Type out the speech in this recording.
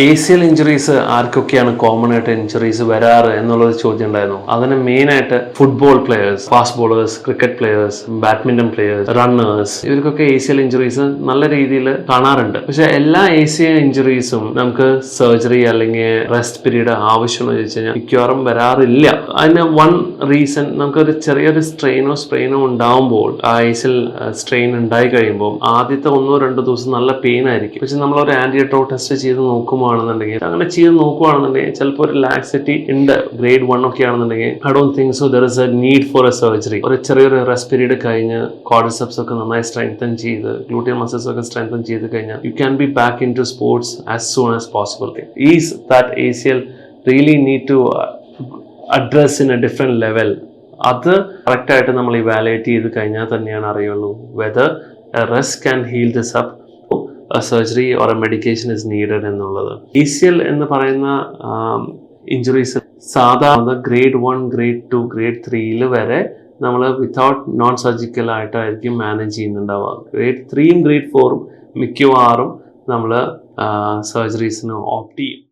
ACL injuries ആർക്കൊക്കെയാണ് common ആയിട്ട് injuries വരാറ് എന്നുള്ളൊരു ചോദ്യം ഉണ്ടായിരുന്നു. അതിന് മെയിൻ ആയിട്ട് football players, fast bowlers, cricket players, badminton players, runners, ഇവർക്കൊക്കെ ACL ഇഞ്ചുറീസ് നല്ല രീതിയിൽ കാണാറുണ്ട്. പക്ഷെ എല്ലാ ACL ഇഞ്ചുറീസും നമുക്ക് സർജറി അല്ലെങ്കിൽ റെസ്റ്റ് പീരീഡ് ആവശ്യമെന്ന് ചോദിച്ചു കഴിഞ്ഞാൽ മിക്കവാറും വരാറില്ല. അതിന് വൺ റീസൺ, നമുക്കൊരു ചെറിയൊരു സ്ട്രെയിനോ ഉണ്ടാവുമ്പോൾ ആ ACL സ്ട്രെയിൻ ഉണ്ടായി കഴിയുമ്പോൾ ആദ്യത്തെ 1-2 ദിവസം നല്ല പെയിൻ ആയിരിക്കും. പക്ഷെ നമ്മളൊരു ആന്റിഡോ ടെസ്റ്റ് ചെയ്ത് നോക്കുമ്പോൾ അങ്ങനെ ചെയ്ത് നോക്കുവാണെന്നുണ്ടെങ്കിൽ ചിലപ്പോൾ ഒരു ലാക്സിറ്റി ഉണ്ട്, ഗ്രേഡ് 1 ഒക്കെ ആണെന്നുണ്ടെങ്കിൽ I don't think so there is A need for A surgery. ഒരു ചെറിയൊരു റെസ്റ്റ് പീരീഡ് കഴിഞ്ഞ് ക്വാഡ്രിസെപ്സ് ഒക്കെ നന്നായി സ്ട്രെങ്തൻ ചെയ്ത് ഗ്ലൂട്ടിയൽ മസിൽസ് ഒക്കെ സ്ട്രെങ്തൻ ചെയ്ത് കഴിഞ്ഞാൽ you can be back into sports as soon as possible. Is that ACL really need to address in a different level? അത് കറക്റ്റായിട്ട് നമ്മൾ ഇവാലുവേറ്റ് ചെയ്ത് കഴിഞ്ഞാൽ തന്നെയാണ് അറിയുള്ളൂ whether rest can heal this up, a surgery or a medication is needed എന്നുള്ളത്. ACL എന്ന് പറയുന്ന ഇഞ്ചുറീസ് സാധാരണ ഗ്രേഡ് 1, ഗ്രേഡ് 2, ഗ്രേഡ് 3 വരെ നമ്മൾ വിത്തൗട്ട് നോൺ സർജിക്കൽ ആയിട്ടായിരിക്കും മാനേജ് ചെയ്യുന്നുണ്ടാവുക. ഗ്രേഡ് 3യും ഗ്രേഡ് 4ഉം മിക്കവാറും നമ്മൾ സർജറീസിന് ഓപ്റ്റ് ചെയ്യും.